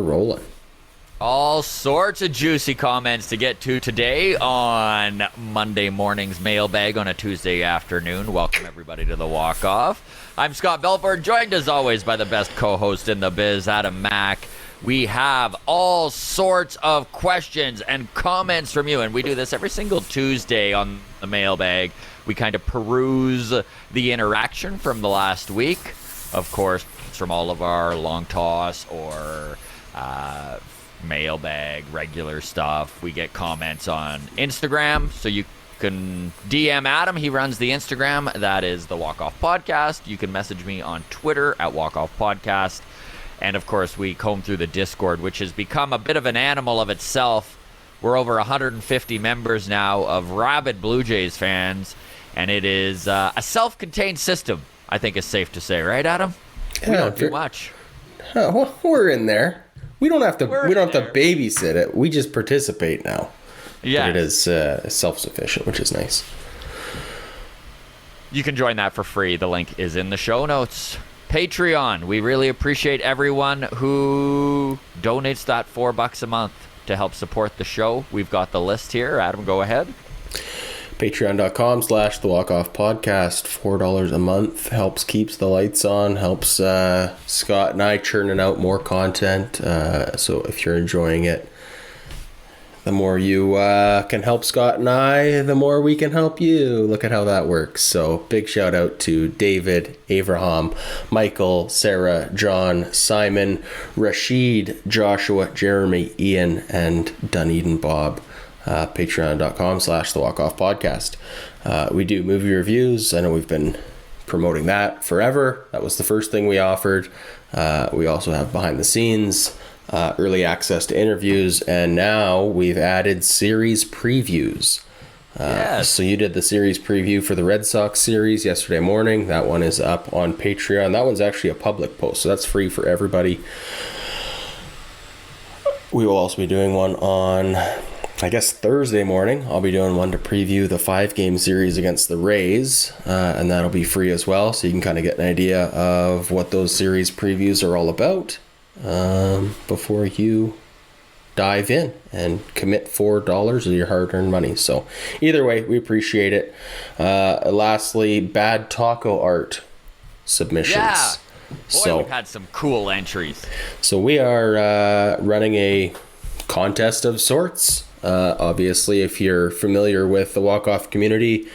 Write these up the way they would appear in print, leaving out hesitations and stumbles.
rolling. All sorts of juicy comments to get to today on Monday morning's mailbag on a Tuesday afternoon. Welcome, everybody, to the walk-off. I'm Scott Belford, joined as always by the best co-host in the biz, Adam Mack. We have all sorts of questions and comments from you, and we do this every single Tuesday on the mailbag. We kind of peruse the interaction from the last week, of course, from all of our long toss or mailbag, regular stuff. We get comments on Instagram, so you can DM Adam. He runs the Instagram. That is the Walk Off Podcast. You can message me on Twitter at Walk Off Podcast. And, of course, we comb through the Discord, which has become a bit of an animal of itself. We're over 150 members now of rabid Blue Jays fans, and it is a self-contained system, I think is safe to say. Right, Adam? Yeah, we don't do much. Well, we're in there. We don't have to babysit it. We just participate now. Yeah, it is self-sufficient, which is nice. You can join that for free. The link is in the show notes. Patreon. We really appreciate everyone who donates that $4 a month to help support the show. We've got the list here. Adam, go ahead. Patreon.com/The Walk Off Podcast. $4 a month helps keeps the lights on, helps Scott and I churning out more content. So if you're enjoying it, the more you can help Scott and I, the more we can help you. Look at how that works. So big shout out to David, Abraham, Michael, Sarah, John, Simon, Rashid, Joshua, Jeremy, Ian, and Dunedin Bob. Patreon.com/The Walk Off Podcast. We do movie reviews. I know we've been promoting that forever. That was the first thing we offered. We also have behind the scenes, early access to interviews, and now we've added series previews. Yes. So you did the series preview for the Red Sox series yesterday morning. That one is up on Patreon. That one's actually a public post, so that's free for everybody. We will also be doing one on, I guess, Thursday morning. I'll be doing one to preview the 5-game series against the Rays, and that'll be free as well, so you can kind of get an idea of what those series previews are all about before you dive in and commit $4 of your hard-earned money. So either way, we appreciate it. Lastly, bad taco art submissions. Yeah. Boy, we've had some cool entries. So we are running a contest of sorts. Obviously, if you're familiar with the walk-off community,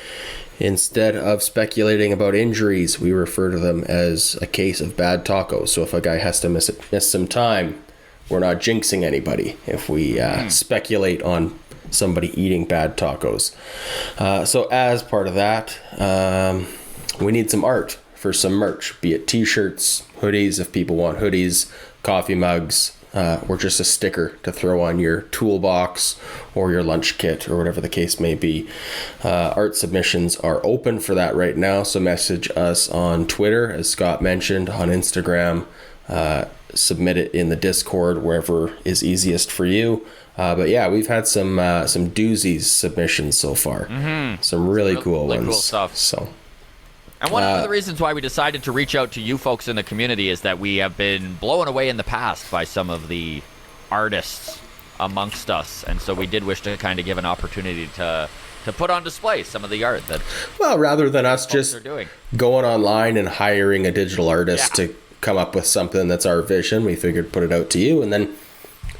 instead of speculating about injuries, we refer to them as a case of bad tacos. So if a guy has to miss some time, we're not jinxing anybody if we speculate on somebody eating bad tacos. So as part of that, we need some art for some merch, be it t-shirts, hoodies, if people want hoodies, coffee mugs, or just a sticker to throw on your toolbox or your lunch kit or whatever the case may be. Art submissions are open for that right now, so message us on Twitter, as Scott mentioned, on Instagram. Submit it in the Discord, wherever is easiest for you. But yeah, we've had some doozies submissions so far. Mm-hmm. Some really cool ones. Cool stuff. So. And one of the reasons why we decided to reach out to you folks in the community is that we have been blown away in the past by some of the artists amongst us. And so we did wish to kind of give an opportunity to put on display some of the art that rather than us just going online and hiring a digital artist to come up with something that's our vision, we figured put it out to you. And then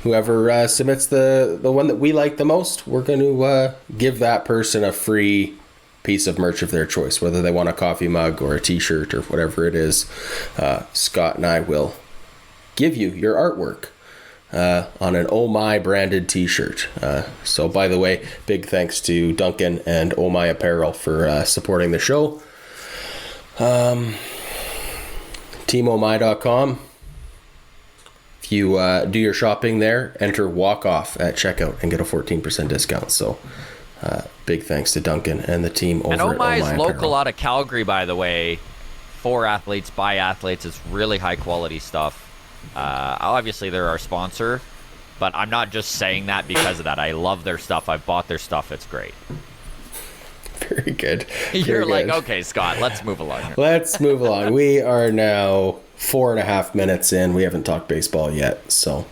whoever submits the one that we like the most, we're going to give that person a free piece of merch of their choice, whether they want a coffee mug or a t-shirt or whatever it is. Scott and I will give you your artwork on an Oh My branded t-shirt. So by the way, big thanks to Duncan and Oh My Apparel for supporting the show. TeamOhMy.com. If you do your shopping there, enter Walk Off at checkout and get a 14% discount. So big thanks to Duncan and the team over at Oh My is Apparel. local out of Calgary, by the way. For athletes, by athletes. It's really high quality stuff. Obviously, they're our sponsor, but I'm not just saying that because of that. I love their stuff. I've bought their stuff. It's great. Very good. You're like, okay, Scott, let's move along here. Let's move along. We are now 4.5 minutes in. We haven't talked baseball yet, so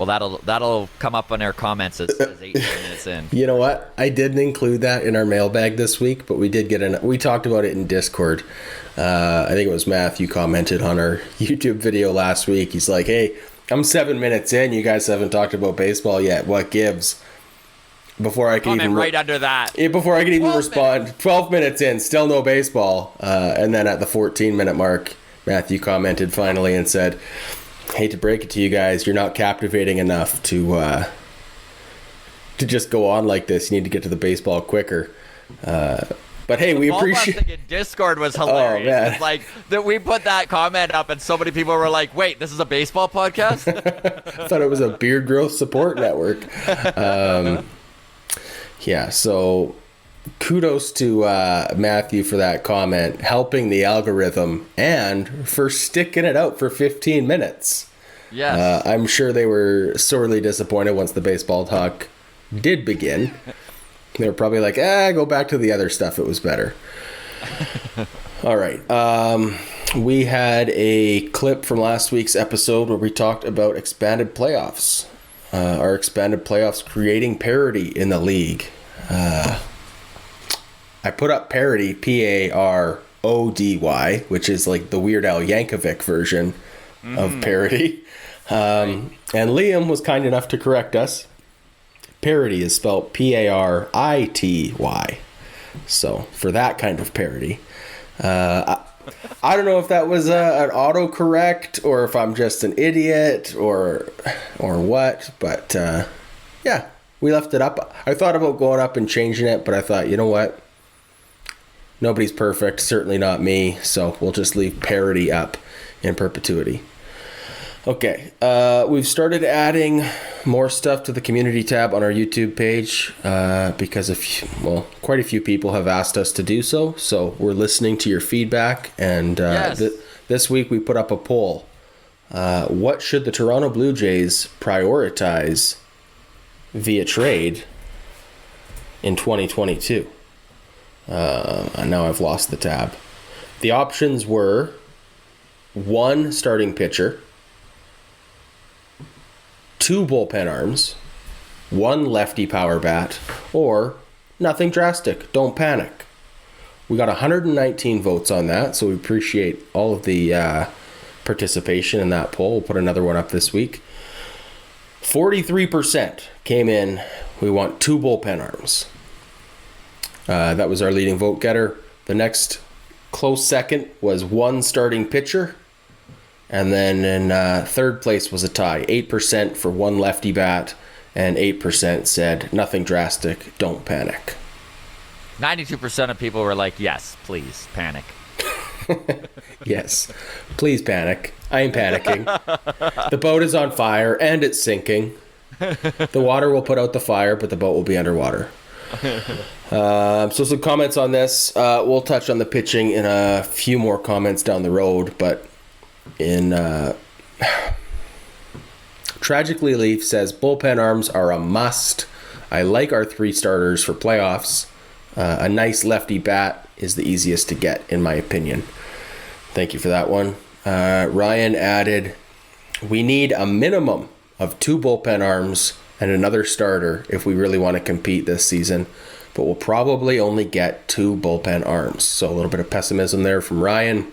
Well, that'll come up on our comments as 18 minutes in. You know what? I didn't include that in our mailbag this week, but we did get we talked about it in Discord. I think it was Matthew commented on our YouTube video last week. He's like, hey, I'm 7 minutes in. You guys haven't talked about baseball yet. What gives? Before I can even right under that. Before I can even respond, 12 minutes in, still no baseball. And then at the 14-minute mark, Matthew commented finally and said, hate to break it to you guys, you're not captivating enough to just go on like this. You need to get to the baseball quicker. But hey, we appreciate. In Discord was hilarious. Oh, man. It's like that we put that comment up, and so many people were like, "Wait, this is a baseball podcast?" I thought it was a beard growth support network. Yeah. So kudos to Matthew for that comment, helping the algorithm, and for sticking it out for 15 minutes. Yes. I'm sure they were sorely disappointed once the baseball talk did begin. They were probably like, go back to the other stuff. It was better. All right. We had a clip from last week's episode where we talked about expanded playoffs. Our expanded playoffs creating parity in the league. I put up parody, Parody, which is like the Weird Al Yankovic version of parody. And Liam was kind enough to correct us. Parody is spelled Parity. So for that kind of parody, I don't know if that was an autocorrect or if I'm just an idiot or what, but yeah, we left it up. I thought about going up and changing it, but I thought, you know what? Nobody's perfect, certainly not me, so we'll just leave parody up in perpetuity. Okay, we've started adding more stuff to the community tab on our YouTube page because quite a few people have asked us to do so. So we're listening to your feedback, and this week we put up a poll. What should the Toronto Blue Jays prioritize via trade in 2022? And now I've lost the tab. The options were 1 starting pitcher, 2 bullpen arms, 1 lefty power bat, or nothing drastic, don't panic. We got 119 votes on that, so we appreciate all of the participation in that poll. We'll put another one up this week. 43% came in, we want 2 bullpen arms. That was our leading vote getter. The next close second was 1 starting pitcher. And then in third place was a tie. 8% for 1 lefty bat, and 8% said nothing drastic, don't panic. 92% of people were like, yes, please, panic. Yes, please panic. I am panicking. The boat is on fire, and it's sinking. The water will put out the fire, but the boat will be underwater. So some comments on this. We'll touch on the pitching in a few more comments down the road, but Tragically Leaf says bullpen arms are a must. I like our 3 starters for playoffs. A nice lefty bat is the easiest to get, in my opinion. Thank you for that one. Ryan added, we need a minimum of 2 bullpen arms and another starter if we really want to compete this season, but we'll probably only get 2 bullpen arms. So a little bit of pessimism there from Ryan.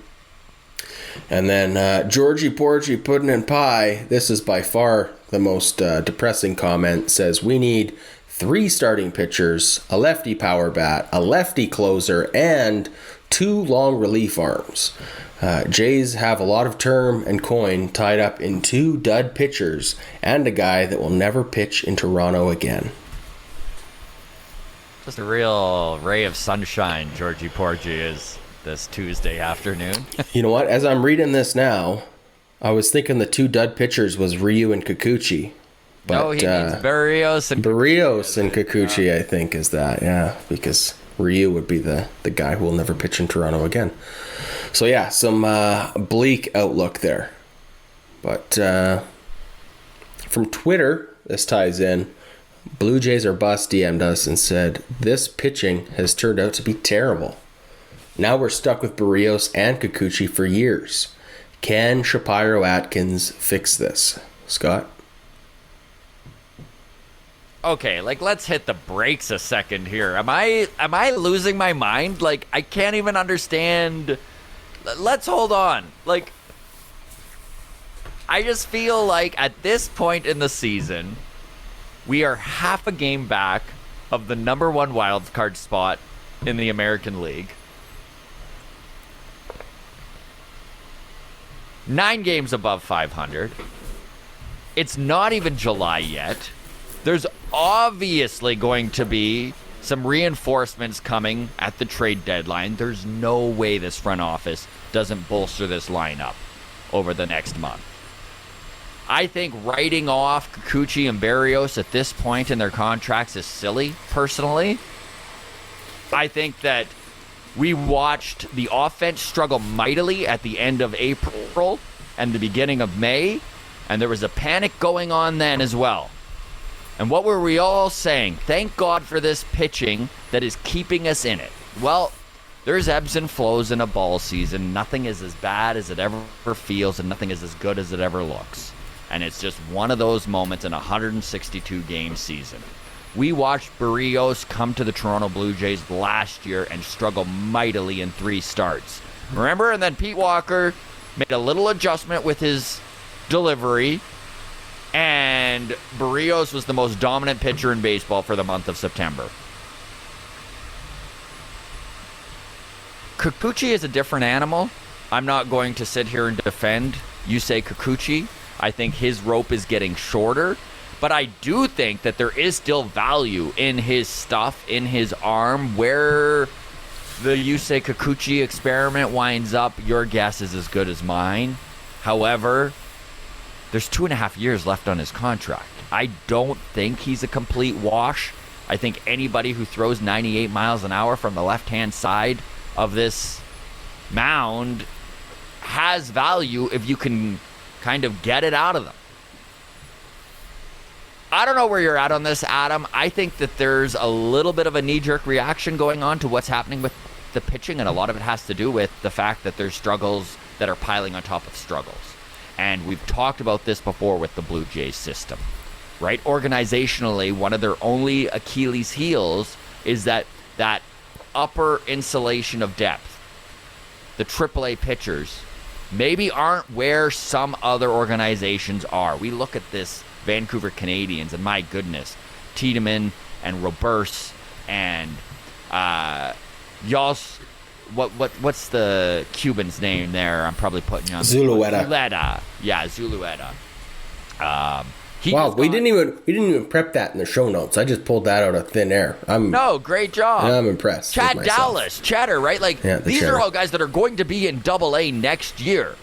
And then Georgie Porgy Puddin' and Pie, this is by far the most depressing comment, says we need 3 starting pitchers, a lefty power bat, a lefty closer, and 2 long relief arms. Jays have a lot of term and coin tied up in 2 dud pitchers and a guy that will never pitch in Toronto again. Just a real ray of sunshine, Georgie Porgy is this Tuesday afternoon. You know what? As I'm reading this now, I was thinking the 2 dud pitchers was Ryu and Kikuchi. But, no, he needs Barrios and Kikuchi, yeah. I think, is that, yeah, because Ryu would be the guy who will never pitch in Toronto again. So, yeah, some bleak outlook there. But from Twitter, this ties in, Blue Jays are bust DM'd us and said, this pitching has turned out to be terrible. Now we're stuck with Barrios and Kikuchi for years. Can Shapiro Atkins fix this? Scott? okay, like, let's hit the brakes a second here. Am I losing my mind? Like, I can't even understand. Let's hold on. Like, I just feel like at this point in the season, we are half a game back of the number one wild card spot in the American League. 9 games above 500. It's not even July yet. There's obviously going to be some reinforcements coming at the trade deadline. There's no way this front office doesn't bolster this lineup over the next month. I think writing off Kikuchi and Barrios at this point in their contracts is silly, personally. I think that we watched the offense struggle mightily at the end of April and the beginning of May, and there was a panic going on then as well. And what were we all saying? Thank God for this pitching that is keeping us in it. Well, there's ebbs and flows in a ball season. Nothing is as bad as it ever feels, and nothing is as good as it ever looks. And it's just one of those moments in a 162-game season. We watched Barrios come to the Toronto Blue Jays last year and struggle mightily in 3 starts. Remember? And then Pete Walker made a little adjustment with his delivery, and Barrios was the most dominant pitcher in baseball for the month of September. Kikuchi is a different animal. I'm not going to sit here and defend Yusei Kikuchi. I think his rope is getting shorter, but I do think that there is still value in his stuff, in his arm. Where the Yusei Kikuchi experiment winds up, your guess is as good as mine. However, there's 2.5 years left on his contract. I don't think he's a complete wash. I think anybody who throws 98 miles an hour from the left-hand side of this mound has value if you can kind of get it out of them. I don't know where you're at on this, Adam. I think that there's a little bit of a knee-jerk reaction going on to what's happening with the pitching, and a lot of it has to do with the fact that there's struggles that are piling on top of struggles. And we've talked about this before with the Blue Jays system, right? Organizationally, one of their only Achilles heels is that upper insulation of depth. The AAA pitchers maybe aren't where some other organizations are. We look at this Vancouver Canadians, and my goodness, Tiedemann and Roberts and y'all's what's the Cuban's name there? I'm probably putting you on Zulueta. Yeah, Zulueta. Wow, we didn't even prep that in the show notes. I just pulled that out of thin air. No, great job. I'm impressed. Chad Dallas, Cheddar, right? Like, yeah, these are all guys that are going to be in Double-A next year.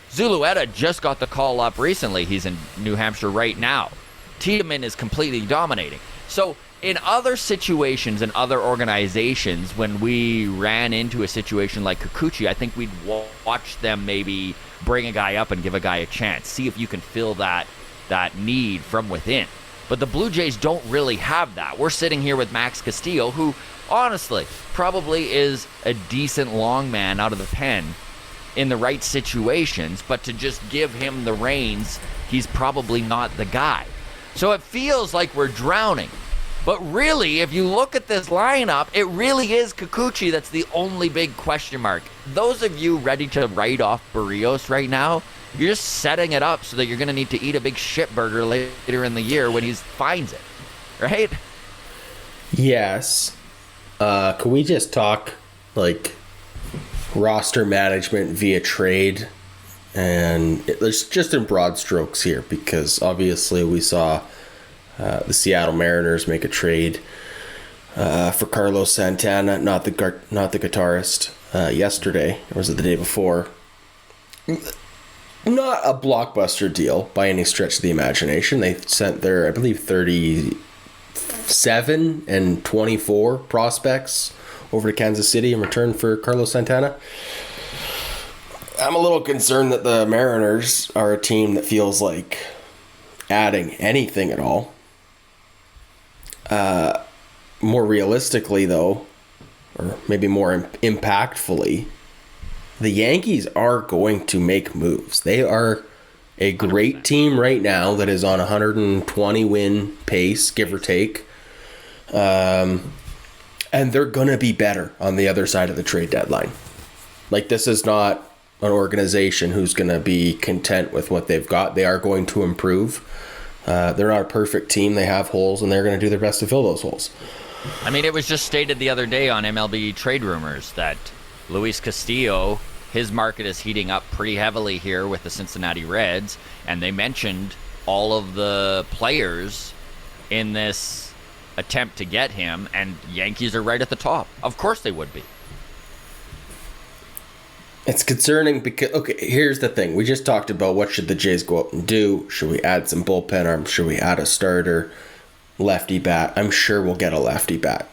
Zulueta just got the call up recently. He's in New Hampshire right now. Tiedemann is completely dominating. So in other situations and other organizations, when we ran into a situation like Kikuchi, I think we'd watch them maybe bring a guy up and give a guy a chance. See if you can fill that need from within. But the Blue Jays don't really have that. We're sitting here with Max Castillo, who honestly probably is a decent long man out of the pen in the right situations, but to just give him the reins, he's probably not the guy. So it feels like we're drowning. But really, if you look at this lineup, it really is Kikuchi that's the only big question mark. Those of you ready to write off Barrios right now, you're just setting it up so that you're going to need to eat a big shit burger later in the year when he finds it. Right? Yes. Can we just talk, like, roster management via trade? And it's just in broad strokes here, because obviously we saw the Seattle Mariners make a trade for Carlos Santana, not the guitarist, yesterday, or was it the day before? Not a blockbuster deal by any stretch of the imagination. They sent their, I believe, 37 and 24 prospects over to Kansas City in return for Carlos Santana. I'm a little concerned that the Mariners are a team that feels like adding anything at all. More realistically, though, or maybe more impactfully, the Yankees are going to make moves. They are a great 100%. team right now that is on 120 win pace, give or take. And they're going to be better on the other side of the trade deadline. Like, this is not an organization who's going to be content with what they've got. They are going to improve. They're not a perfect team. They have holes, and they're going to do their best to fill those holes. I mean, it was just stated the other day on MLB Trade Rumors that Luis Castillo, his market is heating up pretty heavily here with the Cincinnati Reds, and they mentioned all of the players in this attempt to get him, and Yankees are right at the top. Of course they would be. It's concerning because, okay, here's the thing. We just talked about what should the Jays go out and do. Should we add some bullpen arms? Should we add a starter? Lefty bat? I'm sure we'll get a lefty bat.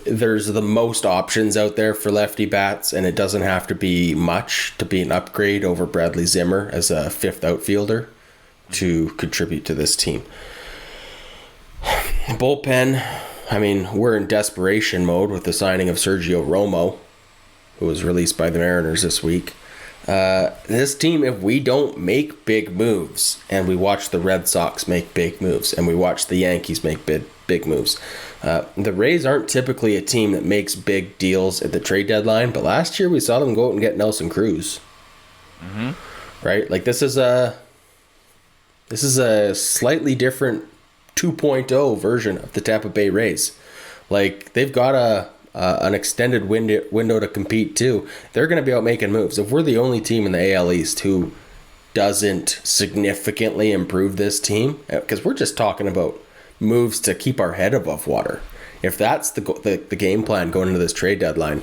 There's the most options out there for lefty bats, and it doesn't have to be much to be an upgrade over Bradley Zimmer as a fifth outfielder to contribute to this team. Bullpen, I mean, we're in desperation mode with the signing of Sergio Romo, who was released by the Mariners this week. This team, if we don't make big moves, and we watch the Red Sox make big moves, and we watch the Yankees make big moves, the Rays aren't typically a team that makes big deals at the trade deadline, but last year we saw them go out and get Nelson Cruz. Mm-hmm. Right? Like, this is a slightly different 2.0 version of the Tampa Bay Rays. Like, they've got an extended window to compete too. They're going to be out making moves. If we're the only team in the AL East who doesn't significantly improve this team, because we're just talking about moves to keep our head above water. If that's the game plan going into this trade deadline,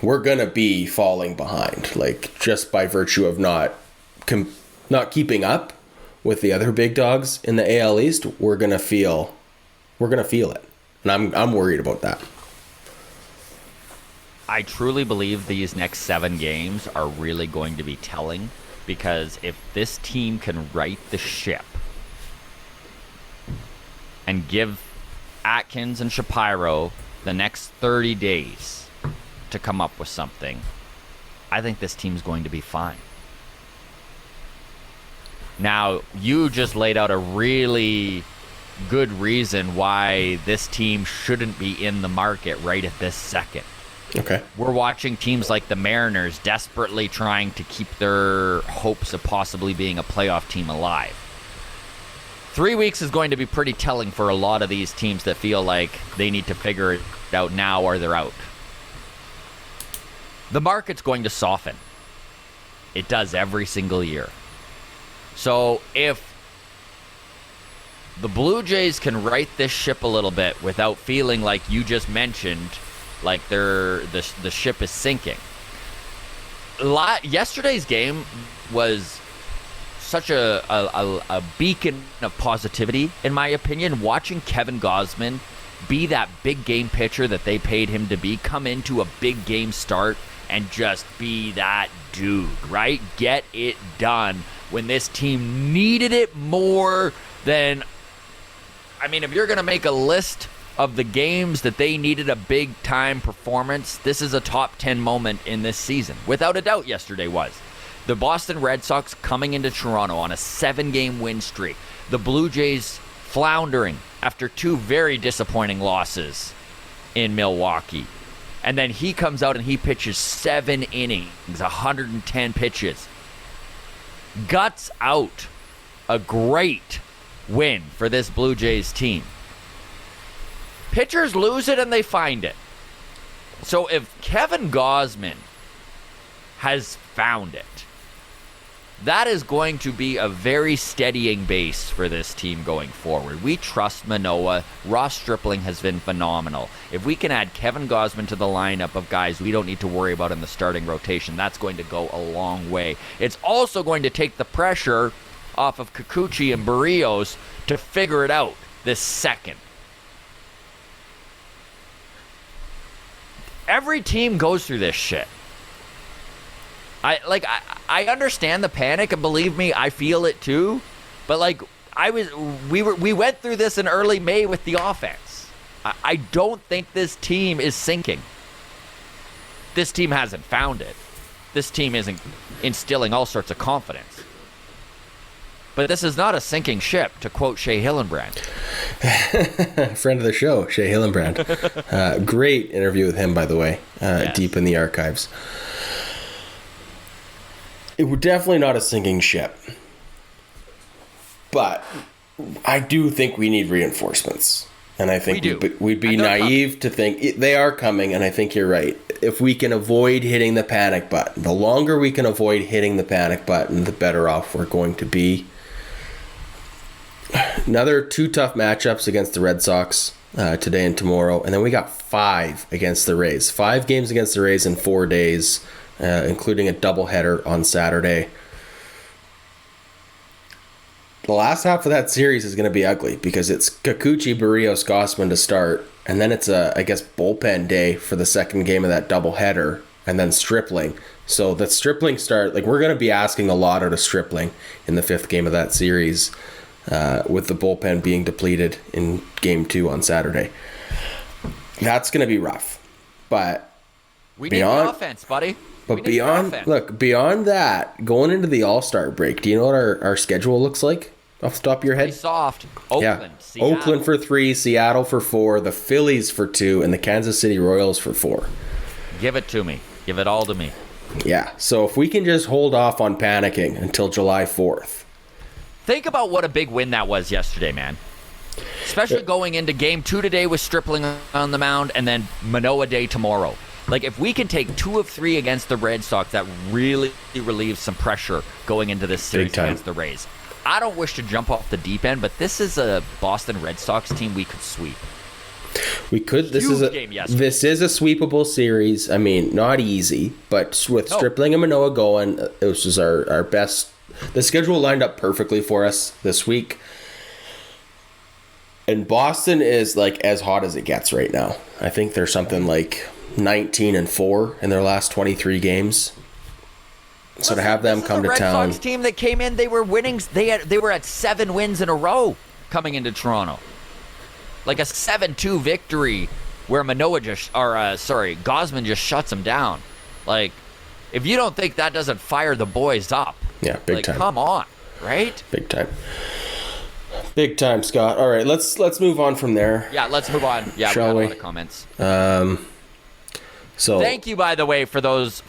we're going to be falling behind. Like, just by virtue of not keeping up with the other big dogs in the AL East, we're going to feel it. And I'm worried about that. I truly believe these next 7 games are really going to be telling, because if this team can right the ship and give Atkins and Shapiro the next 30 days to come up with something, I think this team's going to be fine. Now, you just laid out a really good reason why this team shouldn't be in the market right at this second. Okay. We're watching teams like the Mariners desperately trying to keep their hopes of possibly being a playoff team alive. 3 weeks is going to be pretty telling for a lot of these teams that feel like they need to figure it out now or they're out. The market's going to soften. It does every single year. So if the Blue Jays can right this ship a little bit without feeling like you just mentioned, like the ship is sinking. Yesterday's game was such a beacon of positivity, in my opinion. Watching Kevin Gausman be that big game pitcher that they paid him to be, come into a big game start and just be that dude, right? Get it done when this team needed it more than... I mean, if you're going to make a list of the games that they needed a big-time performance, this is a top 10 moment in this season. Without a doubt, yesterday was. The Boston Red Sox coming into Toronto on a 7-game win streak. The Blue Jays floundering after 2 very disappointing losses in Milwaukee. And then he comes out and he pitches 7 innings, 110 pitches. Guts out. A great win for this Blue Jays team. Pitchers lose it and they find it. So if Kevin Gausman has found it, that is going to be a very steadying base for this team going forward. We trust Manoah. Ross Stripling has been phenomenal. If we can add Kevin Gausman to the lineup of guys we don't need to worry about in the starting rotation, that's going to go a long way. It's also going to take the pressure off of Kikuchi and Barrios to figure it out this second. Every team goes through this shit. I understand the panic, and believe me, I feel it too. But we went through this in early May with the offense. I don't think this team is sinking. This team hasn't found it. This team isn't instilling all sorts of confidence. But this is not a sinking ship, to quote Shea Hillenbrand. Friend of the show, Shea Hillenbrand. Great interview with him, by the way, Yes. deep in the archives. It was definitely not a sinking ship. But I do think we need reinforcements. And I think we'd be naive to think they are coming, and I think you're right. If we can avoid hitting the panic button, the longer we can avoid hitting the panic button, the better off we're going to be. Another 2 tough matchups against the Red Sox today and tomorrow, and then we got 5 against the Rays. 5 games against the Rays in 4 days, including a doubleheader on Saturday. The last half of that series is going to be ugly because it's Kikuchi, Barrios, Gausman to start, and then it's I guess bullpen day for the second game of that doubleheader, and then Stripling. So the Stripling start, we're going to be asking a lot out of Stripling in the 5th game of that series, with the bullpen being depleted in game 2 on Saturday. That's going to be rough, but we need the offense, buddy. But beyond that, going into the All-Star break, do you know what our schedule looks like off the top of your head? Pretty soft. Oakland, Seattle. Oakland for 3, Seattle for 4, the Phillies for 2, and the Kansas City Royals for 4. Give it to me. Give it all to me. Yeah, so if we can just hold off on panicking until July 4th. Think about what a big win that was yesterday, man. Especially going into game 2 today with Stripling on the mound, and then Manoah Day tomorrow. If we can take 2 of 3 against the Red Sox, that really relieves some pressure going into this series against the Rays. I don't wish to jump off the deep end, but this is a Boston Red Sox team we could sweep. We could. This is a sweepable series. I mean, not easy, but with Stripling and Manoah going, it was just our best. The schedule lined up perfectly for us this week. And Boston is as hot as it gets right now. I think there's something 19-4 in their last 23 games. So to have them come to town, Red Sox team that came in, they were winning. They were at 7 wins in a row coming into Toronto, a 7-2 victory where Gausman just shuts them down. If you don't think that doesn't fire the boys up, yeah, big time. Come on, right? Big time, Scott. All right, let's move on from there. Yeah, let's move on. Yeah, Shall we we? got a lot of comments. So thank you, by the way, for those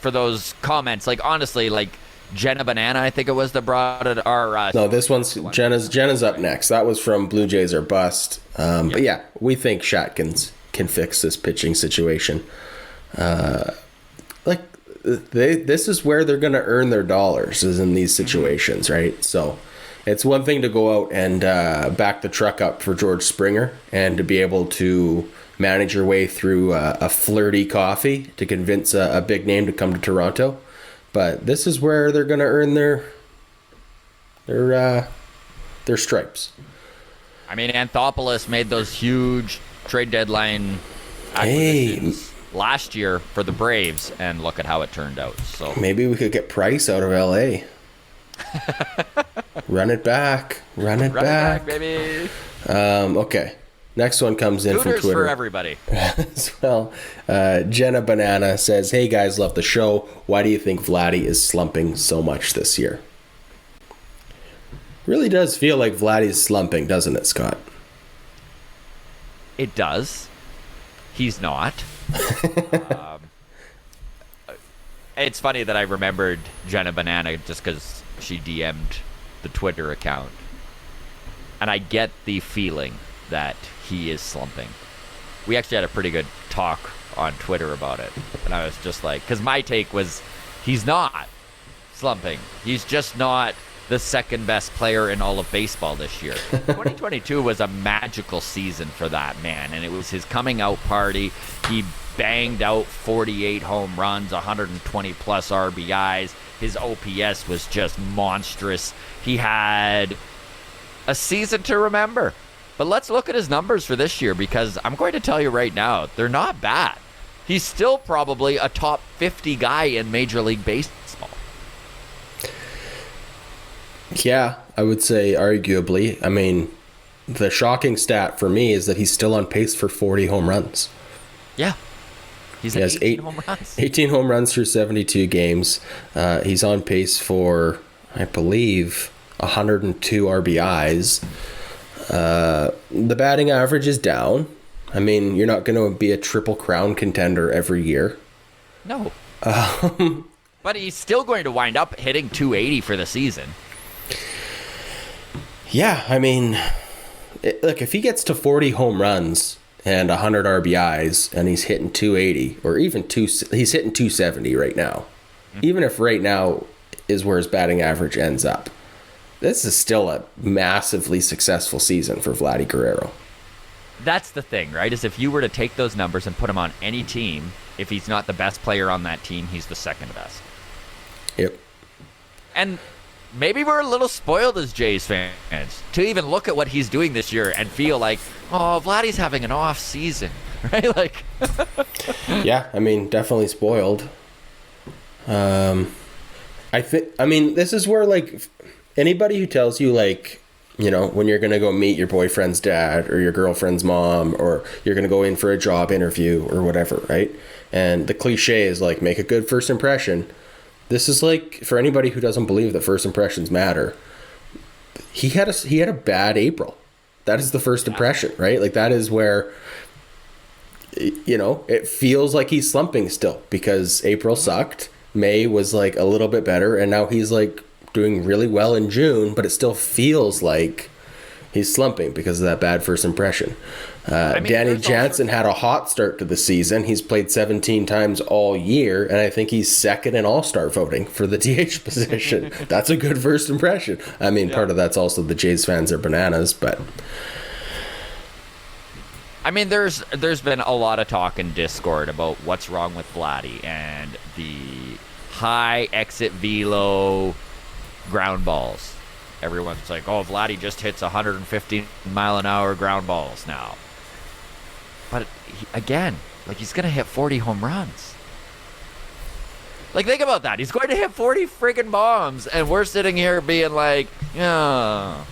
comments. Honestly, Jenna Banana, I think it was that brought it. No, this one's Jenna's up next. That was from Blue Jays or Bust. But yeah, we think Shatkins can fix this pitching situation. This is where they're going to earn their dollars, is in these situations, right? So it's one thing to go out and back the truck up for George Springer and to be able to manage your way through a flirty coffee to convince a big name to come to Toronto. But this is where they're going to earn their stripes. I mean, Anthopoulos made those huge trade deadline acquisitions last year for the Braves, and look at how it turned out. So maybe we could get Price out of LA. Run it back, baby. Okay. Next one comes in from Twitter. For everybody. As well, Jenna Banana says, "Hey guys, love the show. Why do you think Vladdy is slumping so much this year?" Really does feel like Vladdy's slumping, doesn't it, Scott? It does. He's not. It's funny that I remembered Jenna Banana just because she DM'd the Twitter account. And I get the feeling that he is slumping. We actually had a pretty good talk on Twitter about it. And I was just because my take was, he's not slumping. He's just not the second best player in all of baseball this year. 2022 was a magical season for that man, and it was his coming out party. He banged out 48 home runs, 120 plus RBIs. His OPS was just monstrous. He had a season to remember. But let's look at his numbers for this year, because I'm going to tell you right now, they're not bad. He's still probably a top 50 guy in Major League Baseball. Yeah, I would say arguably. I mean, the shocking stat for me is that he's still on pace for 40 home runs. Yeah. He has 18 home runs. 18 home runs through 72 games. He's on pace for, I believe, 102 RBIs. The batting average is down. I mean, you're not going to be a Triple Crown contender every year. No. But he's still going to wind up hitting 280 for the season. Yeah, I mean, look, if he gets to 40 home runs and 100 RBIs and he's hitting 280 or even he's hitting 270 right now. Mm-hmm. Even if right now is where his batting average ends up. This is still a massively successful season for Vladimir Guerrero. That's the thing, right? Is if you were to take those numbers and put him on any team, if he's not the best player on that team, he's the second best. Yep. And maybe we're a little spoiled as Jays fans to even look at what he's doing this year and feel like, oh, Vladdy's having an off season, right? Like, yeah, I mean, definitely spoiled. I mean, this is where, like, anybody who tells you, like, you know, when you're going to go meet your boyfriend's dad or your girlfriend's mom or you're going to go in for a job interview or whatever, right? And the cliche is, like, make a good first impression. This is like, for anybody who doesn't believe that first impressions matter, he had a bad April. That is the first impression, right? Like, that is where, you know, it feels like he's slumping still because April sucked. May was like a little bit better, and now he's like doing really well in June, but it still feels like he's slumping because of that bad first impression. Danny Jansen had a hot start to the season. He's played 17 times all year, and I think he's second in All-Star voting for the DH position. That's a good first impression. I mean, part of that's also the Jays fans are bananas, but... I mean, there's been a lot of talk in Discord about what's wrong with Vladdy and the high exit velo ground balls. Everyone's like, oh, Vladdy just hits 150-mile-an-hour ground balls now. But again, like, he's going to hit 40 home runs. Like, think about that. He's going to hit 40 friggin' bombs, and we're sitting here being like, yeah.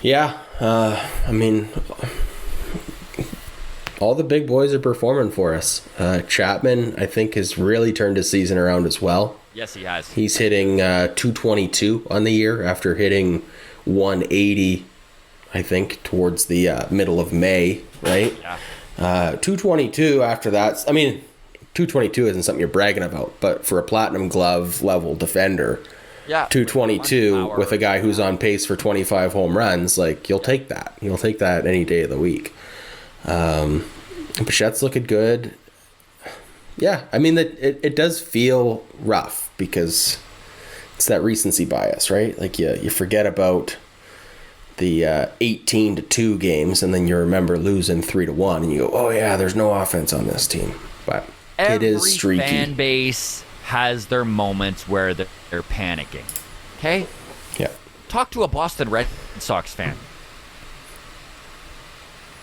Yeah, I mean, all the big boys are performing for us. Chapman, I think, has really turned his season around as well. Yes, he has. He's hitting 222 on the year after hitting 180, I think, towards the middle of May, right? Yeah. 222 after that. I mean, 222 isn't something you're bragging about, but for a platinum glove level defender, yeah, 222 with a guy who's on pace for 25 home runs, like, you'll take that. You'll take that any day of the week. Bichette's looking good. Yeah, I mean, it does feel rough because it's that recency bias, right? Like, you forget about the 18-2 games, and then you remember losing 3-1, and you go, oh yeah, there's no offense on this team. But it is streaky. Every fan base has their moments where they're panicking. Okay? Yeah. Talk to a Boston Red Sox fan.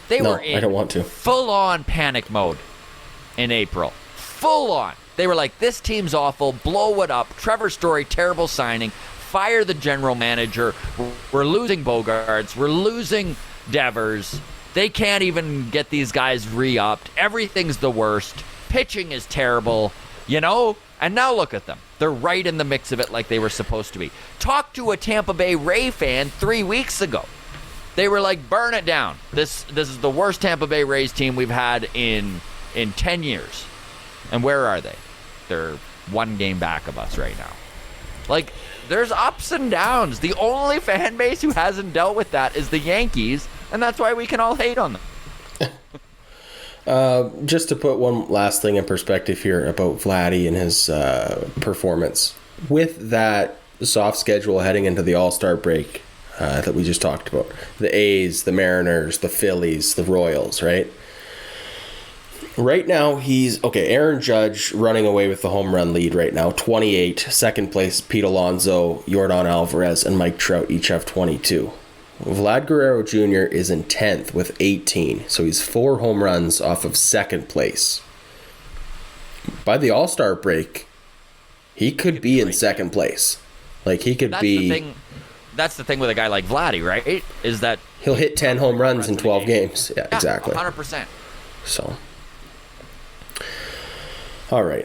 They No, were in I don't want to. full-on panic mode in April. Full on. They were like, this team's awful, blow it up, Trevor Story, terrible signing, fire the general manager, we're losing Bogarts, we're losing Devers, they can't even get these guys re-upped, everything's the worst, pitching is terrible, you know? And now look at them. They're right in the mix of it like they were supposed to be. Talk to a Tampa Bay Ray fan 3 weeks ago. They were like, burn it down. This is the worst Tampa Bay Rays team we've had in 10 years. And where are they? They're one game back of us right now. Like, there's ups and downs. The only fan base who hasn't dealt with that is the Yankees, and that's why we can all hate on them. Just to put one last thing in perspective here about Vladdy and his performance. With that soft schedule heading into the All-Star break that we just talked about, the A's, the Mariners, the Phillies, the Royals, right? Right now, Aaron Judge running away with the home run lead right now, 28. Second place, Pete Alonso, Yordan Alvarez, and Mike Trout each have 22. Vlad Guerrero Jr. is in 10th with 18, so he's 4 home runs off of second place. By the All-Star break, he could be in second place. Like, he could be... That's the thing with a guy like Vladdy, right? Is that... He'll hit 10 home runs in 12 games. Yeah, exactly. 100%. So... All right.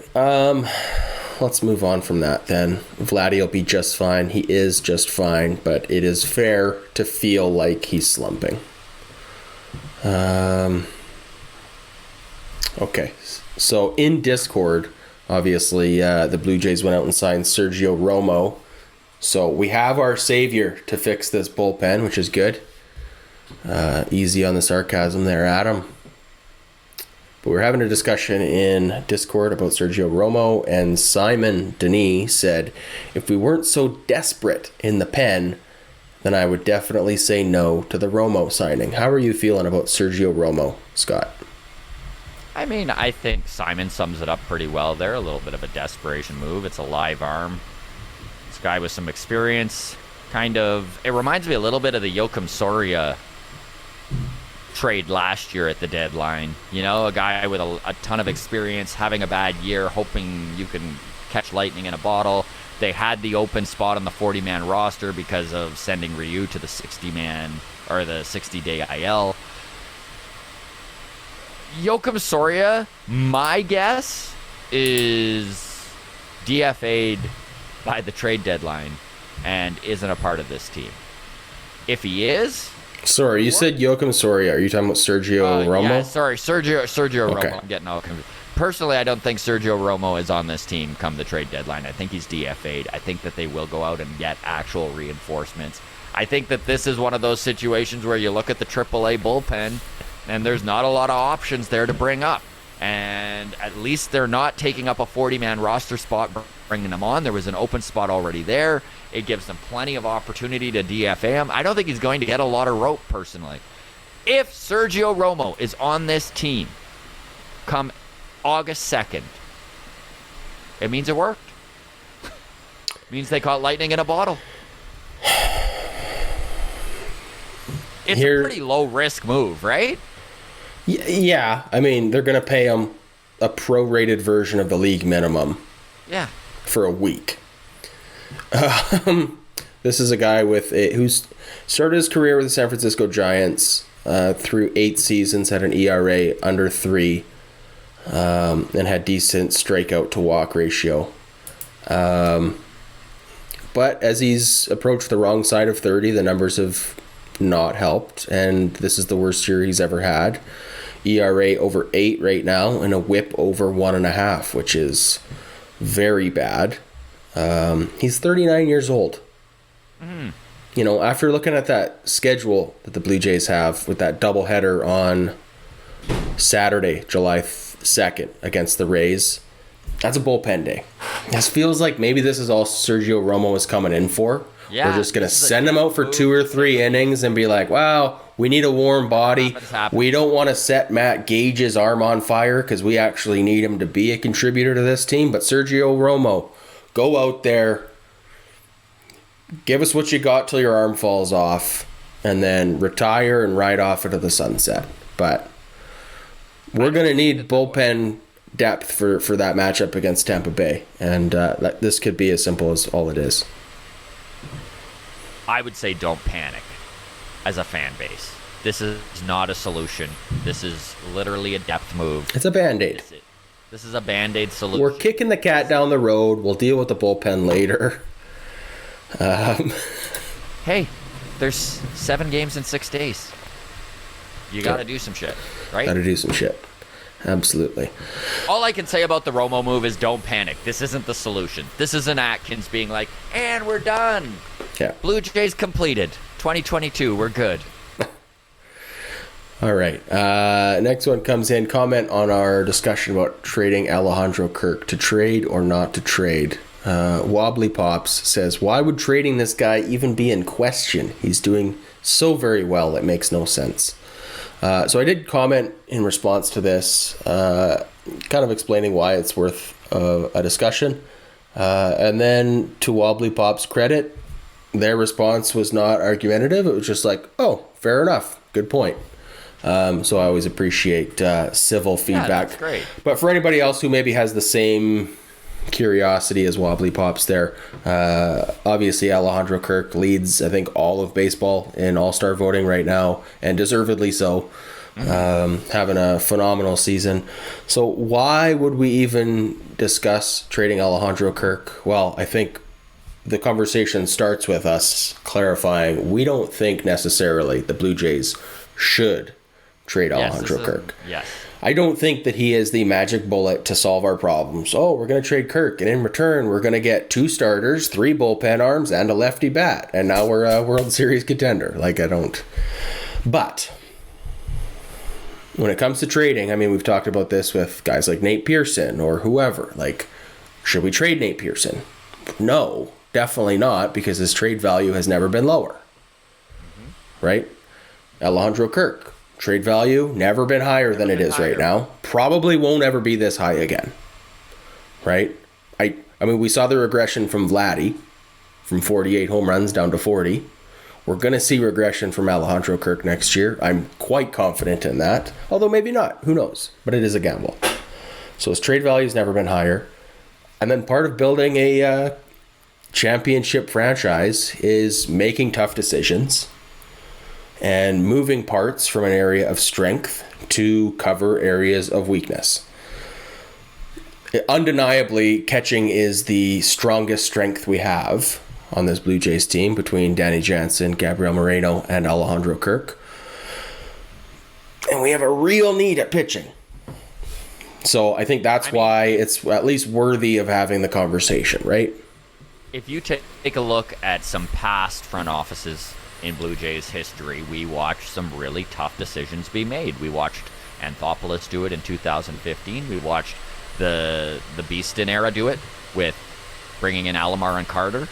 let's move on from that then. Vladdy will be just fine. He is just fine, but it is fair to feel like he's slumping. Okay, so in Discord, obviously, the Blue Jays went out and signed Sergio Romo. So we have our savior to fix this bullpen, which is good. Easy on the sarcasm there, Adam. But we're having a discussion in Discord about Sergio Romo, and Simon Denis said, if we weren't so desperate in the pen, then I would definitely say no to the Romo signing. How are you feeling about Sergio Romo, Scott? I mean, I think Simon sums it up pretty well there. A little bit of a desperation move. It's a live arm. This guy with some experience. It reminds me a little bit of the Joakim Soria trade last year at the deadline. You know, a guy with a ton of experience, having a bad year, hoping you can catch lightning in a bottle. They had the open spot on the 40-man roster because of sending Ryu to the 60-man or the 60-day IL. Joakim Soria, my guess, is DFA'd by the trade deadline and isn't a part of this team. If he is... Sorry, you said Joakim Soria. Are you talking about Sergio Romo? Yeah, sorry, Sergio Okay. Romo. I'm getting all confused. Personally, I don't think Sergio Romo is on this team come the trade deadline. I think he's DFA'd. I think that they will go out and get actual reinforcements. I think that this is one of those situations where you look at the AAA bullpen and there's not a lot of options there to bring up. And at least they're not taking up a 40-man roster spot, bringing them on. There was an open spot already there. It gives them plenty of opportunity to DFA him. I don't think he's going to get a lot of rope, personally. If Sergio Romo is on this team come August 2nd, it means it worked. It means they caught lightning in a bottle. It's a pretty low-risk move, right? Yeah. I mean, they're going to pay him a prorated version of the league minimum. Yeah. For a week. This is a guy who's started his career with the San Francisco Giants through 8 seasons, had an ERA under 3, and had decent strikeout to walk ratio. But as he's approached the wrong side of 30, the numbers have not helped, and this is the worst year he's ever had. ERA over 8 right now, and a WHIP over 1.5, which is very bad. He's 39 years old. Mm. You know, after looking at that schedule that the Blue Jays have with that doubleheader on Saturday, July 2nd against the Rays, that's a bullpen day. This feels like maybe this is all Sergio Romo is coming in for. Yeah, we're just going to send him out for 2 or 3 innings and be like, wow, we need a warm body. We don't want to set Matt Gage's arm on fire because we actually need him to be a contributor to this team. But Sergio Romo, go out there, give us what you got till your arm falls off, and then retire and ride off into the sunset. But we're going to need bullpen depth for that matchup against Tampa Bay. And this could be as simple as all it is. I would say don't panic as a fan base. This is not a solution. This is literally a depth move. It's a Band-Aid. This is a Band-Aid solution. We're kicking the cat down the road. We'll deal with the bullpen later. Hey, there's 7 games in 6 days. You got to do some shit, right? Got to do some shit. Absolutely. All I can say about the Romo move is don't panic. This isn't the solution. This isn't Atkins being like, and we're done. Yeah. Blue Jays completed. 2022, we're good. All right. Next one comes in. Comment on our discussion about trading Alejandro Kirk. To trade or not to trade? Wobbly Pops says, why would trading this guy even be in question? He's doing so very well, it makes no sense. So I did comment in response to this, kind of explaining why it's worth a discussion. And then to Wobbly Pop's credit, their response was not argumentative. It was just like, oh, fair enough. Good point. So I always appreciate civil feedback. Yeah, that's great. But for anybody else who maybe has the same curiosity as Wobbly Pops there, obviously Alejandro Kirk leads, I think, all of baseball in all-star voting right now, and deservedly so. having a phenomenal season. So why would we even discuss trading Alejandro Kirk? Well, I think the conversation starts with us clarifying we don't think necessarily the Blue Jays should trade Alejandro Kirk. Yes. I don't think that he is the magic bullet to solve our problems. Oh, we're going to trade Kirk, and in return, we're going to get 2 starters, 3 bullpen arms, and a lefty bat, and now we're a World Series contender. Like, I don't. But when it comes to trading, I mean, we've talked about this with guys like Nate Pearson or whoever. Like, should we trade Nate Pearson? No, definitely not, because his trade value has never been lower. Right? Alejandro Kirk. Trade value, never been higher than it is right now. Probably won't ever be this high again. Right? I mean, we saw the regression from Vladdy, from 48 home runs down to 40. We're going to see regression from Alejandro Kirk next year. I'm quite confident in that. Although maybe not. Who knows? But it is a gamble. So his trade value's never been higher. And then part of building a championship franchise is making tough decisions and moving parts from an area of strength to cover areas of weakness. Undeniably, catching is the strongest strength we have on this Blue Jays team between Danny Jansen, Gabriel Moreno, and Alejandro Kirk. And we have a real need at pitching. So I think that's why it's at least worthy of having the conversation, right? If you take a look at some past front offices in Blue Jays history, we watched some really tough decisions be made. We watched Anthopoulos do it in 2015. We watched the Beeston era do it with bringing in Alomar and Carter,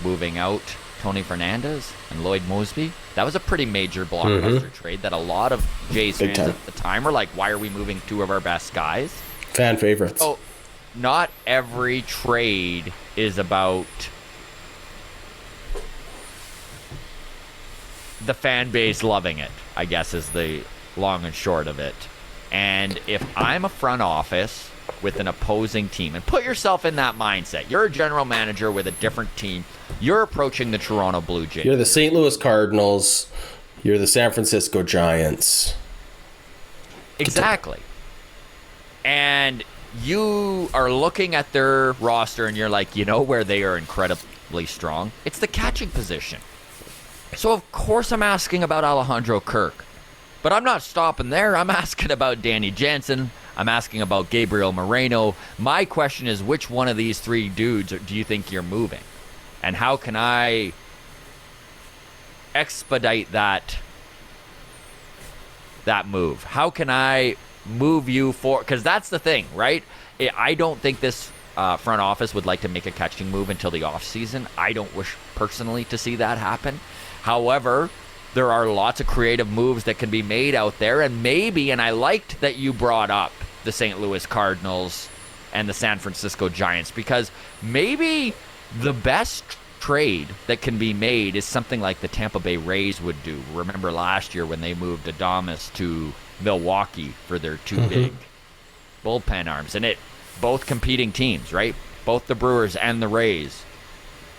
moving out Tony Fernandez and Lloyd Mosby. That was a pretty major blockbuster trade that a lot of Jays fans at the time were like, why are we moving 2 of our best guys? Fan favorites. Oh, not every trade is about the fan base loving it, I guess, is the long and short of it. And if I'm a front office with an opposing team, and put yourself in that mindset, you're a general manager with a different team, you're approaching the Toronto Blue Jays. You're the St. Louis Cardinals, you're the San Francisco Giants. Exactly. And you are looking at their roster and you're like, you know where they are incredibly strong? It's the catching position. So, of course, I'm asking about Alejandro Kirk. But I'm not stopping there. I'm asking about Danny Jansen. I'm asking about Gabriel Moreno. My question is, which one of these 3 dudes do you think you're moving? And how can I expedite that move? How can I move you for... Because that's the thing, right? I don't think this front office would like to make a catching move until the offseason. I don't wish personally to see that happen. However, there are lots of creative moves that can be made out there, and maybe, and I liked that you brought up the St. Louis Cardinals and the San Francisco Giants, because maybe the best trade that can be made is something like the Tampa Bay Rays would do. Remember last year when they moved Adames to Milwaukee for their 2 big bullpen arms, and both competing teams, right? Both the Brewers and the Rays,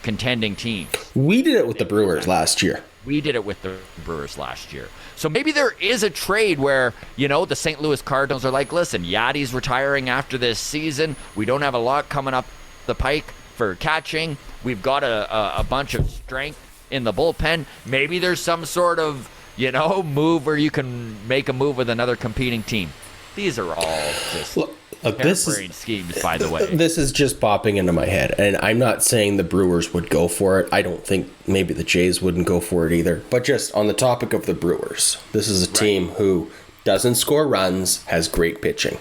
contending teams. We did it with the Brewers last year. We did it with the Brewers last year. So maybe there is a trade where, the St. Louis Cardinals are like, listen, Yadi's retiring after this season. We don't have a lot coming up the pike for catching. We've got a bunch of strength in the bullpen. Maybe there's some sort of, move where you can make a move with another competing team. These are all just harebrained schemes, by the way. This is just popping into my head, and I'm not saying the Brewers would go for it. I don't think maybe the Jays wouldn't go for it either. But just on the topic of the Brewers, this is a team who doesn't score runs, has great pitching.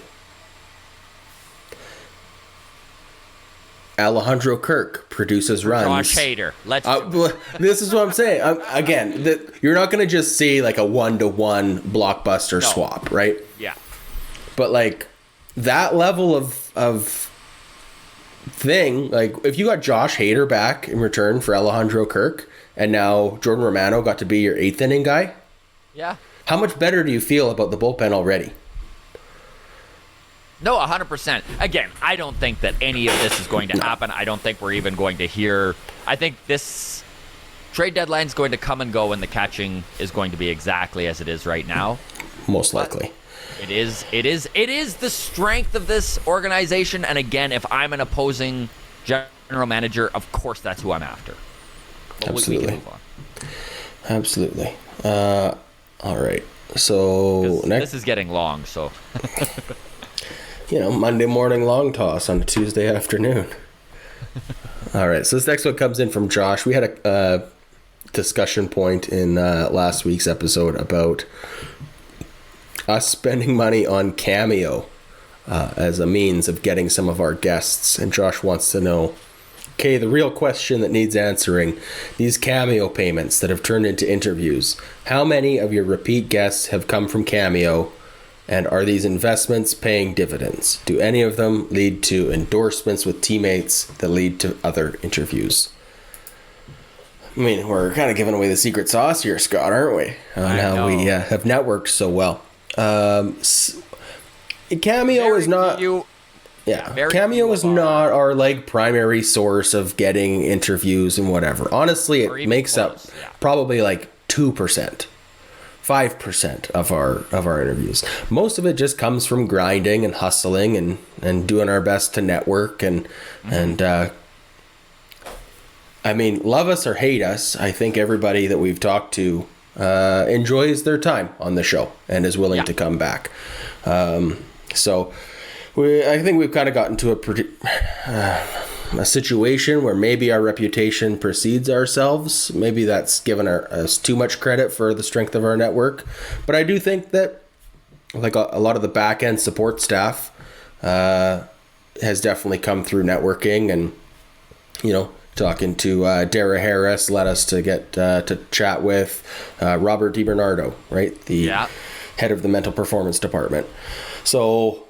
Alejandro Kirk produces runs. Josh Hader. This is what I'm saying. You're not going to just see like a 1-to-1 blockbuster swap, right? Yeah. But like that level of thing, like if you got Josh Hader back in return for Alejandro Kirk, and now Jordan Romano got to be your 8th inning guy. Yeah. How much better do you feel about the bullpen already? No, 100%. Again, I don't think that any of this is going to happen. I don't think we're even going to hear. I think this trade deadline's going to come and go, and the catching is going to be exactly as it is right now. Most likely. It is the strength of this organization. And again, if I'm an opposing general manager, of course that's who I'm after. But Absolutely. we can move on. Absolutely. All right. So this is getting long, so Monday morning long toss on a Tuesday afternoon. All right. So this next one comes in from Josh. We had a discussion point in last week's episode about us spending money on Cameo as a means of getting some of our guests. And Josh wants to know, okay, the real question that needs answering, these Cameo payments that have turned into interviews, how many of your repeat guests have come from Cameo, and are these investments paying dividends? Do any of them lead to endorsements with teammates that lead to other interviews? I mean, we're kind of giving away the secret sauce here, Scott, aren't we? On how we have networked so well. Cameo is not... Cameo is not our primary source of getting interviews and whatever. Honestly, it makes up probably 2%, 5% of our interviews. Most of it just comes from grinding and hustling and doing our best to network and I mean, love us or hate us, I think everybody that we've talked to enjoys their time on the show and is willing to come back. So I think we've kind of gotten to a situation where maybe our reputation precedes ourselves. Maybe that's given us too much credit for the strength of our network. But I do think that a lot of the back end support staff has definitely come through networking, and talking to Dara Harris led us to get to chat with Robert DiBernardo, right? The head of the mental performance department. So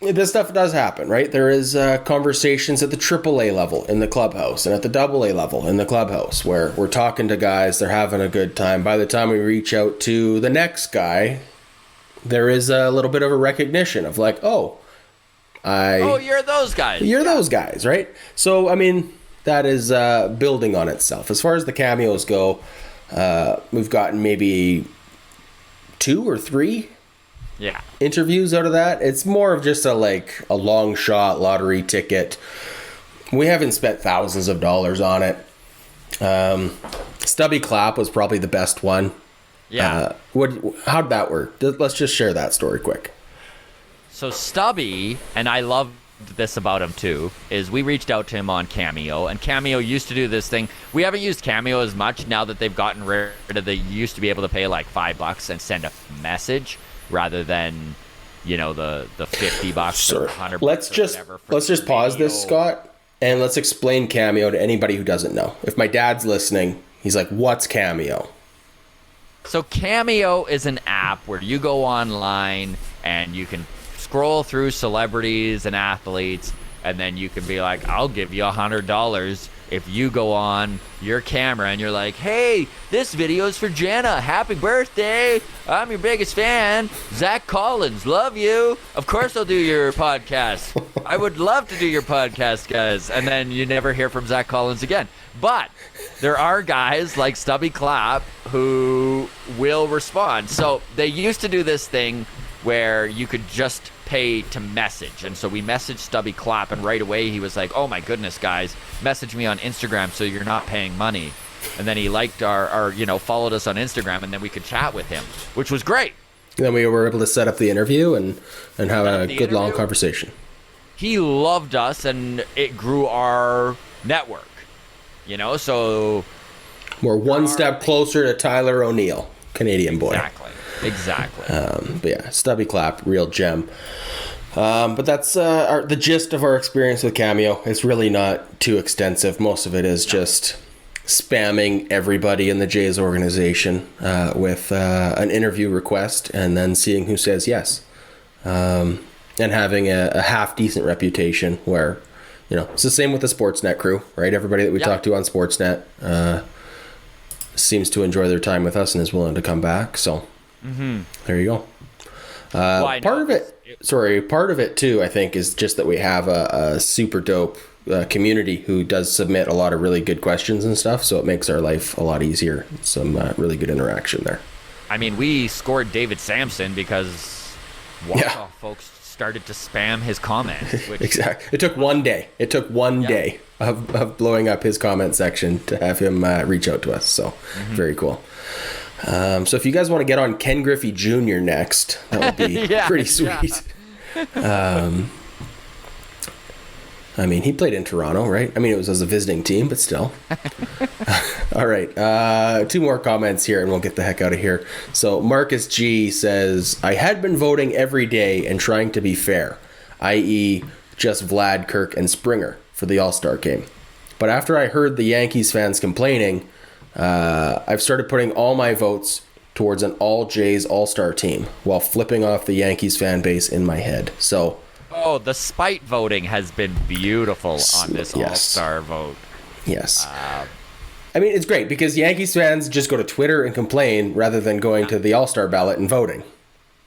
this stuff does happen, right? There is conversations at the AAA level in the clubhouse and at the AA level in the clubhouse where we're talking to guys, they're having a good time. By the time we reach out to the next guy, there is a little bit of a recognition of you're those guys. You're those guys, right? So, I mean, that is building on itself. As far as the cameos go, we've gotten maybe 2 or 3 interviews out of that. It's more of just a long shot lottery ticket. We haven't spent thousands of dollars on it. Stubby Clapp was probably the best one. How'd that work? Let's just share that story quick. So Stubby, and I love this about him too, is we reached out to him on Cameo, and Cameo used to do this thing. We haven't used Cameo as much now that they've gotten rid of you used to be able to pay $5 and send a message rather than the $50 or $100. Let's just pause this, Scott, and let's explain Cameo to anybody who doesn't know. If my dad's listening, he's like, what's Cameo? So Cameo is an app where you go online and you can scroll through celebrities and athletes, and then you can be like, I'll give you $100 if you go on your camera and you're like, hey, this video is for Jenna. Happy birthday. I'm your biggest fan. Zach Collins. Love you. Of course I'll do your podcast. I would love to do your podcast, guys. And then you never hear from Zach Collins again. But there are guys like Stubby Clapp who will respond. So they used to do this thing where you could just pay to message. And so we messaged Stubby Clapp, and right away he was like, oh my goodness, guys, message me on Instagram so you're not paying money. And then he liked our followed us on Instagram, and then we could chat with him, which was great. Then we were able to set up the interview and have a good long conversation. He loved us, and it grew our network, so we're one step closer to Tyler O'Neill, Canadian boy. Exactly. But yeah, Stubby Clapp, real gem. But that's the gist of our experience with Cameo. It's really not too extensive. Most of it is just spamming everybody in the Jays organization with an interview request and then seeing who says yes. And having a half-decent reputation where, it's the same with the Sportsnet crew, right? Everybody that we talk to on Sportsnet seems to enjoy their time with us and is willing to come back. So there you go. Part of it too, I think, is just that we have a super dope community who does submit a lot of really good questions and stuff, so it makes our life a lot easier. Some really good interaction there. I mean, we scored David Sampson because walk-off folks started to spam his comments. Which... Exactly. It took one day. Day of blowing up his comment section to have him reach out to us. So very cool. So if you guys want to get on Ken Griffey Jr. next, that would be pretty sweet. Yeah. I mean, he played in Toronto, right? I mean, it was as a visiting team, but still. All right. 2 more comments here, and we'll get the heck out of here. So Marcus G says, I had been voting every day and trying to be fair, i.e. just Vlad, Kirk, and Springer for the All-Star game. But after I heard the Yankees fans complaining, I've started putting all my votes towards an all-Jays All-Star team while flipping off the Yankees fan base in my head. So... Oh, the spite voting has been beautiful on this All-Star vote. Yes. I mean, it's great because Yankees fans just go to Twitter and complain rather than going to the All-Star ballot and voting.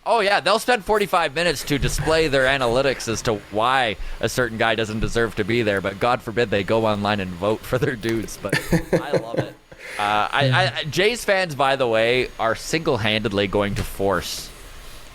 Oh, yeah. They'll spend 45 minutes to display their analytics as to why a certain guy doesn't deserve to be there, but God forbid they go online and vote for their dudes. But I love it. Jays fans, by the way, are single-handedly going to force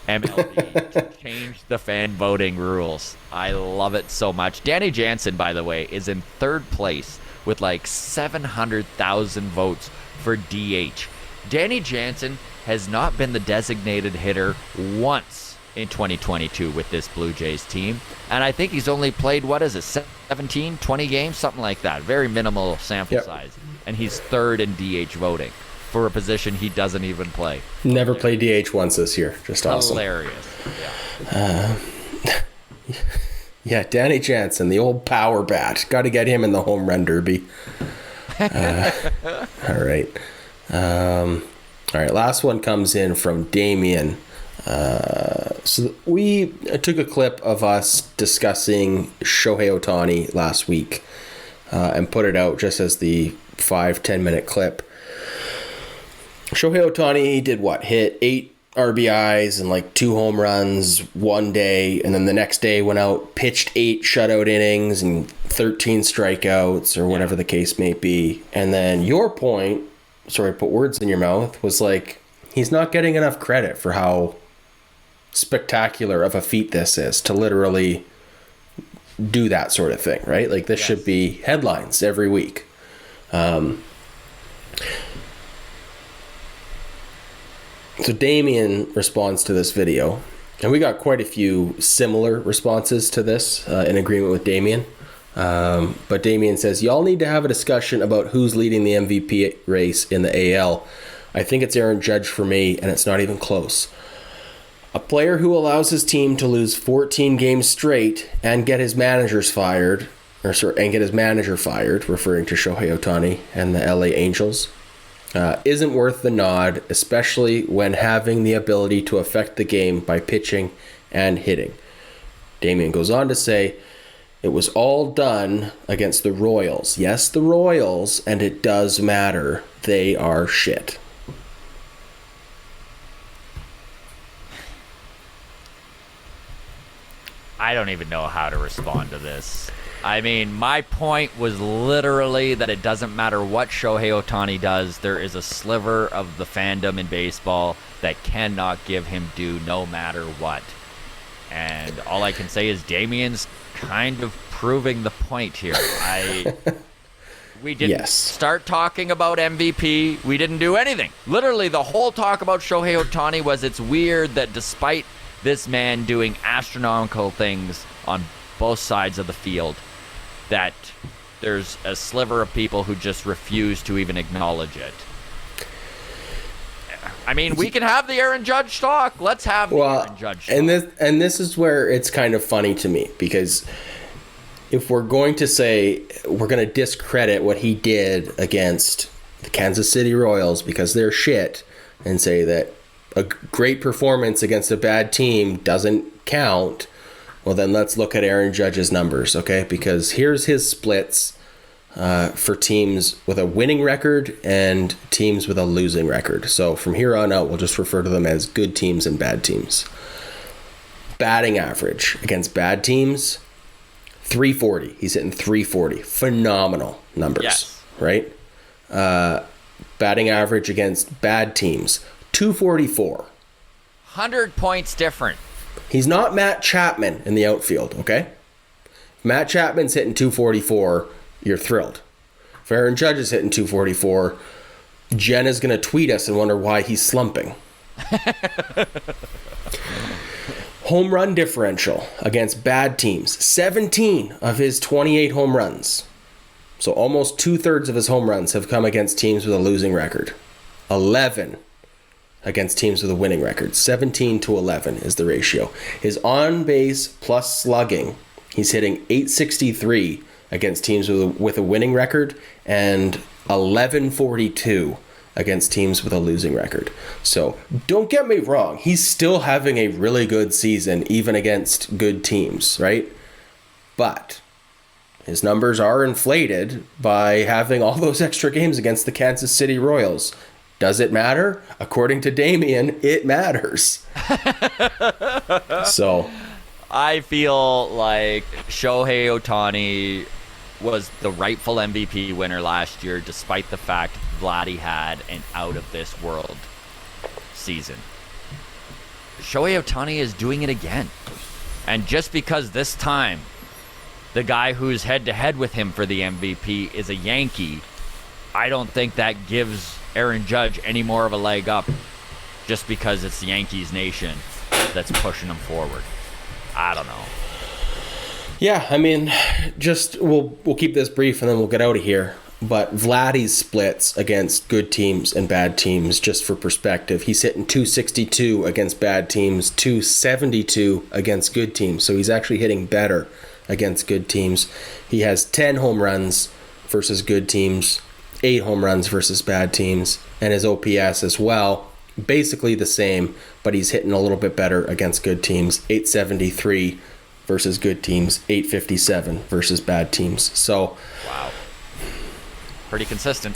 MLB to change the fan voting rules. I love it so much. Danny Jansen, by the way, is in 3rd place with like 700,000 votes for DH. Danny Jansen has not been the designated hitter once in 2022 with this Blue Jays team. And I think he's only played, 17, 20 games? Something like that. Very minimal sample size. And he's 3rd in DH voting for a position he doesn't even play. Never played DH once this year. Just awesome. Hilarious. Yeah, Danny Jansen, the old power bat. Got to get him in the home run derby. All right. All right, last one comes in from Damien. So we took a clip of us discussing Shohei Ohtani last week and put it out just as the 5-10 minute clip. Shohei Ohtani did what? Hit 8 RBIs and like 2 home runs one day, and then the next day went out, pitched 8 shutout innings and 13 strikeouts or whatever the case may be. And then your point, sorry to put words in your mouth, was like, he's not getting enough credit for how spectacular of a feat this is to literally do that sort of thing, right? Like this should be headlines every week. So Damien responds to this video, and we got quite a few similar responses to this in agreement with Damien. But Damien says, y'all need to have a discussion about who's leading the MVP race in the AL. I think it's Aaron Judge for me, and it's not even close. A player who allows his team to lose 14 games straight and get his manager fired, referring to Shohei Ohtani and the LA Angels, isn't worth the nod, especially when having the ability to affect the game by pitching and hitting. Damien goes on to say, it was all done against the Royals. Yes, the Royals, and it does matter. They are shit. I don't even know how to respond to this. I mean, my point was literally that it doesn't matter what Shohei Ohtani does. There is a sliver of the fandom in baseball that cannot give him due no matter what. And all I can say is Damien's kind of proving the point here. We didn't start talking about MVP. We didn't do anything. Literally, the whole talk about Shohei Ohtani was it's weird that despite this man doing astronomical things on both sides of the field, that there's a sliver of people who just refuse to even acknowledge it. I mean, we can have the Aaron Judge talk. Let's have the Aaron Judge talk. And this is where it's kind of funny to me, because if we're going to say we're going to discredit what he did against the Kansas City Royals because they're shit, and say that a great performance against a bad team doesn't count, well, then let's look at Aaron Judge's numbers, okay? Because here's his splits for teams with a winning record and teams with a losing record. So from here on out, we'll just refer to them as good teams and bad teams. Batting average against bad teams, 340. He's hitting 340. Phenomenal numbers, Yes. right? Batting average against bad teams, 244. 100 points different. He's not Matt Chapman in the outfield, okay? If Matt Chapman's hitting 244, you're thrilled. If Aaron Judge is hitting 244, Jen is going to tweet us and wonder why he's slumping. Home run differential against bad teams. 17 of his 28 home runs. So almost 2/3 of his home runs have come against teams with a losing record. 11 against teams with a winning record. 17-11 is the ratio. His on-base plus slugging, he's hitting .863 against teams with a winning record and 1142 against teams with a losing record. So don't get me wrong, he's still having a really good season even against good teams, right? But his numbers are inflated by having all those extra games against the Kansas City Royals. Does it matter? According to Damien, it matters. So I feel like Shohei Ohtani was the rightful MVP winner last year, despite the fact Vladdy had an out-of-this-world season. Shohei Ohtani is doing it again. And just because this time the guy who's head-to-head with him for the MVP is a Yankee, I don't think that gives Aaron Judge any more of a leg up just because it's the Yankees nation that's pushing him forward. I don't know. yeah, I mean, just we'll keep this brief and then we'll get out of here. But Vladdy's splits against good teams and bad teams, just for perspective, he's hitting 262 against bad teams, 272 against good teams. So he's actually hitting better against good teams. He has 10 home runs versus good teams, 8 home runs versus bad teams, and his OPS as well, basically the same, but he's hitting a little bit better against good teams, 873 versus good teams, 857 versus bad teams. So Wow. Pretty consistent.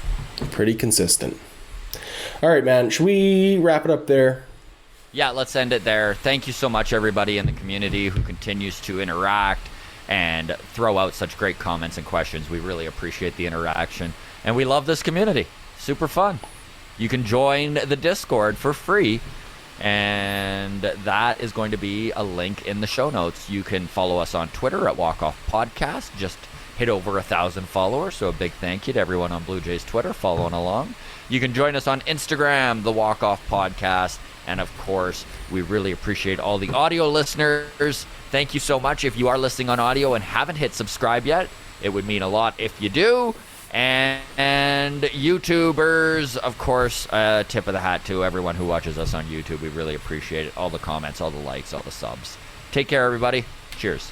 Pretty consistent. All right, man, should we wrap it up there? Yeah, let's end it there. Thank you so much, everybody in the community who continues to interact and throw out such great comments and questions. We really appreciate the interaction. And we love this community. Super fun. You can join the Discord for free. And that is going to be a link in the show notes. You can follow us on Twitter at Walk Off Podcast. Just hit over 1,000 followers. So a big thank you to everyone on Blue Jays Twitter following along. You can join us on Instagram, the Walk Off Podcast. And of course, we really appreciate all the audio listeners. Thank you so much. If you are listening on audio and haven't hit subscribe yet, it would mean a lot if you do. And YouTubers, of course, tip of the hat to everyone who watches us on YouTube. We really appreciate it. All the comments, all the likes, all the subs. Take care, everybody. Cheers.